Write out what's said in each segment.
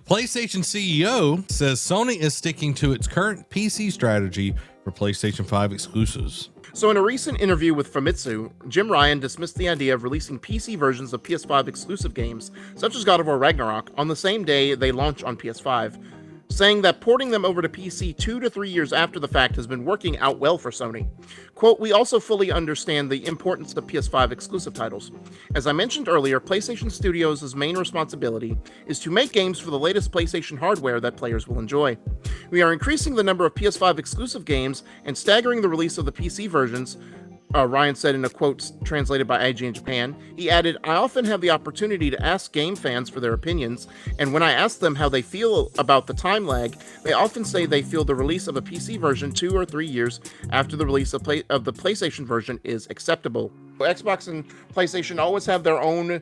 PlayStation CEO says Sony is sticking to its current PC strategy for PlayStation 5 exclusives. So in a recent interview with Famitsu, Jim Ryan dismissed the idea of releasing PC versions of PS5 exclusive games, such as God of War Ragnarok, on the same day they launch on PS5, saying that porting them over to PC 2 to 3 years after the fact has been working out well for Sony. Quote, "We also fully understand the importance of PS5 exclusive titles. As I mentioned earlier, PlayStation Studios' main responsibility is to make games for the latest PlayStation hardware that players will enjoy. We are increasing the number of PS5 exclusive games and staggering the release of the PC versions," Ryan said in a quote translated by IGN Japan. He added, "I often have the opportunity to ask game fans for their opinions, and when I ask them how they feel about the time lag, they often say they feel the release of a PC version 2 or 3 years after the release of the PlayStation version is acceptable." Xbox and PlayStation always have their own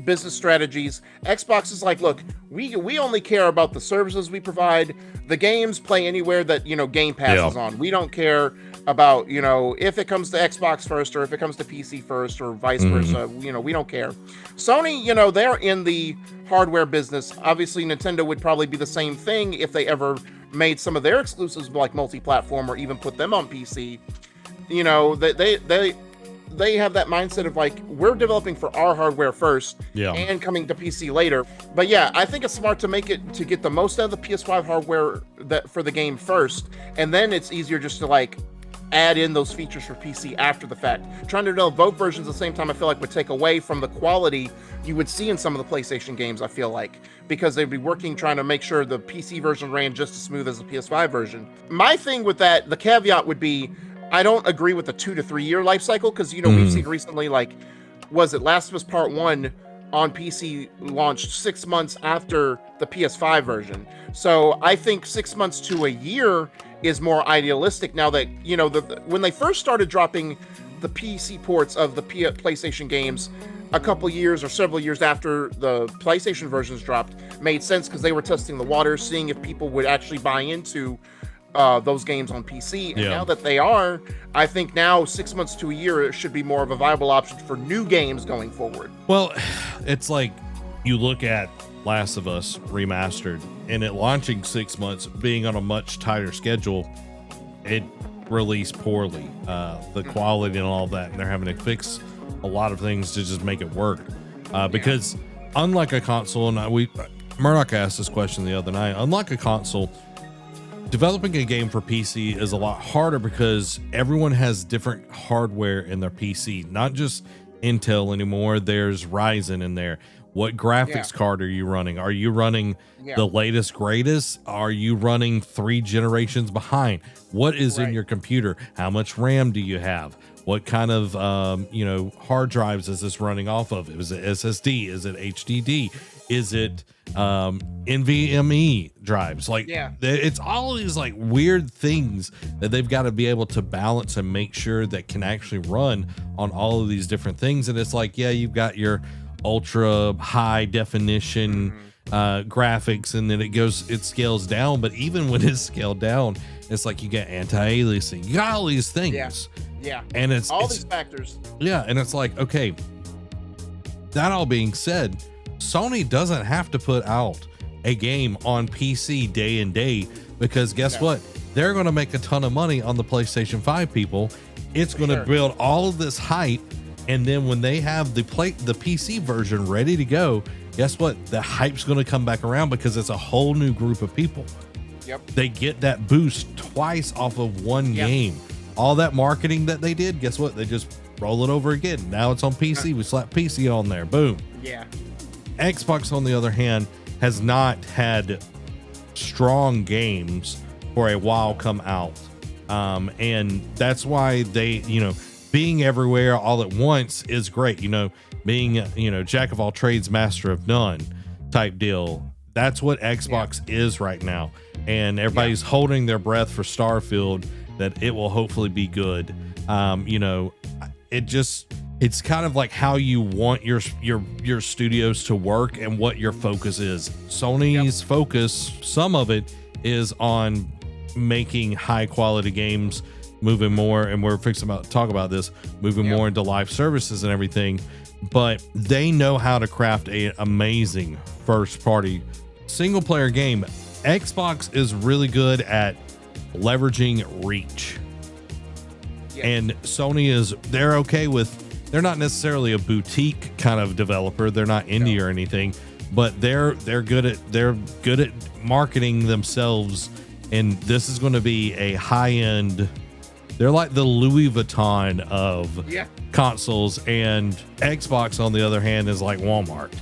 business strategies. Xbox is like, look, we only care about the services we provide. The games play anywhere that, Game Pass is on. We don't care about, if it comes to Xbox first or if it comes to PC first or vice versa. We don't care. Sony, they're in the hardware business. Obviously, Nintendo would probably be the same thing if they ever made some of their exclusives like multi-platform or even put them on PC. They have that mindset of like, we're developing for our hardware first and coming to PC later. But yeah, I think it's smart to make it to get the most out of the PS5 hardware for the game first, and then it's easier just to like add in those features for PC after the fact. Trying to develop both versions at the same time, I feel like would take away from the quality you would see in some of the PlayStation games, I feel like, because they'd be working trying to make sure the PC version ran just as smooth as the PS5 version. My thing with that, the caveat would be, I don't agree with the 2 to 3 year life cycle, because we've seen recently, like, was it Last of Us Part 1 on PC launched 6 months after the PS5 version. So I think 6 months to a year is more idealistic now that, when they first started dropping the PC ports of the PlayStation games a couple years or several years after the PlayStation versions dropped, made sense because they were testing the waters, seeing if people would actually buy into those games on PC. And now that they are, I think now 6 months to a year should be more of a viable option for new games going forward. Well, it's like you look at Last of Us Remastered and it launching 6 months, being on a much tighter schedule, it released poorly, the quality and all that, and they're having to fix a lot of things to just make it work, because unlike a console, and Murdoch asked this question the other night, unlike a console, developing a game for PC is a lot harder because everyone has different hardware in their PC, not just Intel anymore. There's Ryzen in there. What graphics card are you running? Are you running the latest, greatest? Are you running 3 generations behind? What is in your computer? How much RAM do you have? What kind of, hard drives is this running off of? Is it SSD? Is it HDD? Is it NVMe drives? Like, it's all these like weird things that they've got to be able to balance and make sure that can actually run on all of these different things. And it's like, you've got your ultra high definition graphics, and then it scales down. But even when it's scaled down, it's like you get anti-aliasing, you got all these things. And it's these factors. And it's like, okay, that all being said, Sony doesn't have to put out a game on PC day and day, because guess what? They're going to make a ton of money on the PlayStation 5 people. It's going to build all of this hype, and then when they have the PC version ready to go, guess what? The hype's going to come back around because it's a whole new group of people. They get that boost twice off of one game. All that marketing that they did, guess what? They just roll it over again. Now it's on PC. We slap PC on there. Boom. Xbox, on the other hand, has not had strong games for a while come out. And that's why they, being everywhere all at once is great. Being, jack of all trades, master of none type deal. That's what Xbox is right now. And everybody's holding their breath for Starfield, that it will hopefully be good. It's kind of like how you want your studios to work and what your focus is. Sony's focus, some of it is on making high quality games, moving more, and we're fixing to talk about this, moving more into live services and everything. But they know how to craft a amazing first party single player game, Xbox is really good at leveraging reach. Yes. And Sony they're okay with, they're not necessarily a boutique kind of developer. They're not indie or anything, but they're good at marketing themselves. And this is going to be a high end, they're like the Louis Vuitton of consoles, and Xbox on the other hand is like Walmart.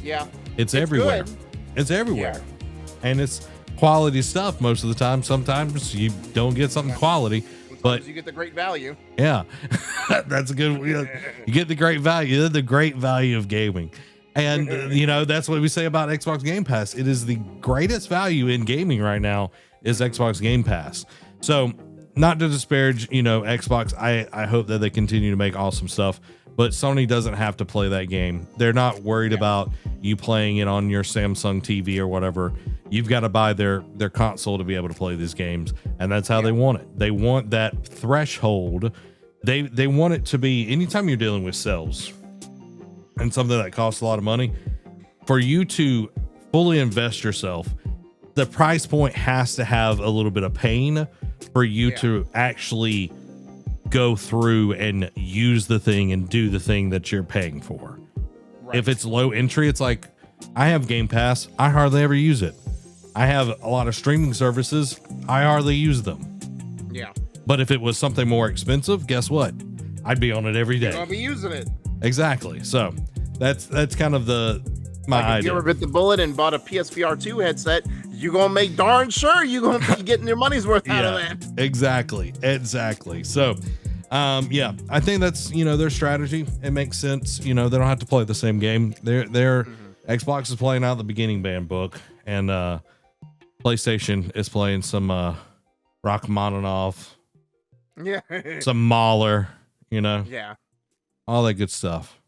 Yeah. It's everywhere. Good. It's everywhere. Yeah. And it's quality stuff most of the time. Sometimes you don't get something quality, but you get the great value. Yeah. That's a good, you get the great value, the great value of gaming. And that's what we say about Xbox Game Pass. It is the greatest value in gaming right now is Xbox Game Pass. So not to disparage, Xbox. I hope that they continue to make awesome stuff, but Sony doesn't have to play that game. They're not worried about you playing it on your Samsung TV or whatever. You've got to buy their console to be able to play these games, and that's how they want it. They want that threshold. They want it to be, anytime you're dealing with sales and something that costs a lot of money, for you to fully invest yourself, the price point has to have a little bit of pain for you to actually go through and use the thing and do the thing that you're paying for. Right. If it's low entry, it's like, I have Game Pass. I hardly ever use it. I have a lot of streaming services. I hardly use them. Yeah. But if it was something more expensive, guess what? I'd be on it every day. I'll be using it. Exactly. So that's kind of my idea. If you ever bit the bullet and bought a PSVR 2 headset, you gonna make darn sure you gonna be getting your money's worth out of that. Exactly. So I think that's their strategy. It makes sense. They don't have to play the same game. Their Xbox is playing out the beginning band book, and PlayStation is playing some Rachmaninoff, some Mahler, all that good stuff.